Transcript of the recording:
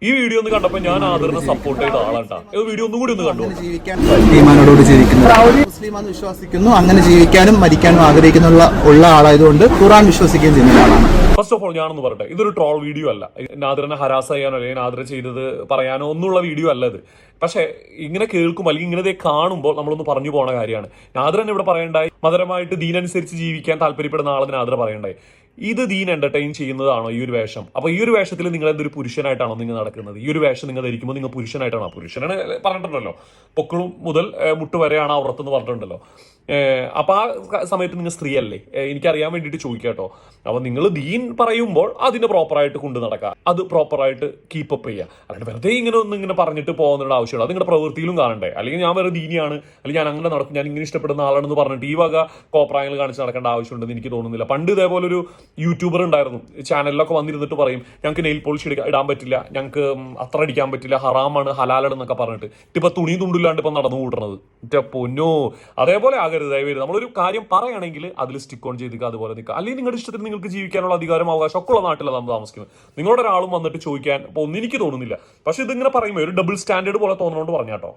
ഈ വീഡിയോ ഒന്ന് കണ്ടപ്പോൾ ഞാൻ ആദറിനെ സപ്പോർട്ട് ചെയ്ത ആളാട്ടാ. വീഡിയോ ഒന്നും കൂടി ഒന്ന് കണ്ടു. ഈമാനോട് ജീവിക്കുന്നത് മുസ്ലിമാന്ന് വിശ്വസിക്കുന്നു, അങ്ങനെ ജീവിക്കാനും മരിക്കാനും ആഗ്രഹിക്കുന്ന ആളായതുകൊണ്ട് ഖുർആൻ വിശ്വസിക്കുകയും ചെയ്യുന്ന ആളാണ്. ഫസ്റ്റ് ഓഫ് ഓൾ ഞാനൊന്ന് പറയട്ടെ, ഇതൊരു ട്രോൾ വീഡിയോ അല്ല. നാദിറിനെ ഹരാസ് ചെയ്യാനോ അല്ലെങ്കിൽ നാദിർ ചെയ്തത് പറയാനോ ഒന്നുള്ള വീഡിയോ അല്ല ഇത്. പക്ഷെ ഇങ്ങനെ കേൾക്കുമ്പോൾ അല്ലെങ്കിൽ ഇങ്ങനെ കാണുമ്പോൾ നമ്മളൊന്ന് പറഞ്ഞു പോണ കാര്യമാണ്. നാദിർ തന്നെ ഇവിടെ പറയണ്ടായി, മതപരമായിട്ട് ദീനനുസരിച്ച് ജീവിക്കാൻ താല്പര്യപ്പെടുന്ന ആളെന്ന് നാദിർ പറയണ്ടായി. ഇത് ദീൻ എന്റർടൈൻ ചെയ്യുന്നതാണോ ഈ ഒരു വേഷം? അപ്പൊ ഈ ഒരു വേഷത്തിൽ നിങ്ങൾ എന്തൊരു പുരുഷനായിട്ടാണോ നിങ്ങൾ നടക്കുന്നത്? ഈ ഒരു വേഷം നിങ്ങൾ ധരിക്കുമ്പോൾ നിങ്ങൾ പുരുഷനായിട്ടാണോ? പുരുഷനാണ് പറഞ്ഞിട്ടുണ്ടല്ലോ, പൊക്കിളും മുതൽ മുട്ട് വരെയാണ് ഔറത്തെന്ന് പറഞ്ഞിട്ടുണ്ടല്ലോ. അപ്പൊ ആ സമയത്ത് നിങ്ങൾ സ്ത്രീയല്ലേ? എനിക്കറിയാൻ വേണ്ടിയിട്ട് ചോദിക്കാട്ടോ. അപ്പൊ നിങ്ങൾ ദീൻ പറയുമ്പോൾ അതിനെ പ്രോപ്പറായിട്ട് കൊണ്ടു നടക്കുക, അത് പ്രോപ്പറായിട്ട് കീപ്പപ്പ് ചെയ്യുക. അങ്ങനെ വെറുതെ ഇങ്ങനെ പറഞ്ഞിട്ട് പോകുന്നതിന്റെ ആവശ്യമുള്ളൂ. അത് നിങ്ങളുടെ പ്രവൃത്തിയിലും കാണണ്ടേ? അല്ലെങ്കിൽ ഞാൻ വേറെ ദീനിയാണ്, അല്ലെങ്കിൽ ഞാൻ അങ്ങനെ നടക്കും, ഞാൻ ഇങ്ങനെ ഇഷ്ടപ്പെടുന്ന ആളാണെന്ന് പറഞ്ഞിട്ട് ഈ വക കോപ്രായങ്ങൾ കാണിച്ച് നടക്കേണ്ട ആവശ്യമുണ്ടെന്ന് എനിക്ക് തോന്നുന്നില്ല. പണ്ട് ഇതേപോലെ ഒരു യൂട്യൂബർ ഉണ്ടായിരുന്നു, ചാനലിലൊക്കെ വന്നിരുന്നിട്ട് പറയും ഞങ്ങൾക്ക് നെയിൽ പോളിഷ് ഇടാൻ പറ്റില്ല, ഞങ്ങൾക്ക് അത്ര അടിക്കാൻ പറ്റില്ല, ഹറാമാണ് ഹലാലാണെന്നൊക്കെ പറഞ്ഞിട്ട് ഇപ്പൊ തുണി തുണ്ടില്ലാണ്ട് ഇപ്പൊ നടന്നു കൂട്ടണത്. പൊന്നോ, അതേപോലെ ആകരുത് ദയവേത്. നമ്മളൊരു കാര്യം പറയുകയാണെങ്കിൽ അതിൽ സ്റ്റിക്ക് ഓൺ ചെയ്തിക്കുക, അതുപോലെ നിൽക്കുക. അല്ലെങ്കിൽ നിങ്ങളുടെ ഇഷ്ടത്തിന് നിങ്ങൾക്ക് ജീവിക്കാനുള്ള അധികാരം അവകാശം ഒക്കെ ഉള്ള നാട്ടിലാണ് നമ്മൾ താമസിക്കുന്നത്. നിങ്ങളുടെ ഒരാളും വന്നിട്ട് ചോദിക്കാൻ ഇപ്പൊ ഒന്നും എനിക്ക് തോന്നുന്നില്ല. പക്ഷെ ഇതിങ്ങനെ പറയുമ്പോൾ ഒരു ഡബിൾ സ്റ്റാൻഡേർഡ് പോലെ തോന്നുന്നതുകൊണ്ട് പറഞ്ഞാട്ടോ.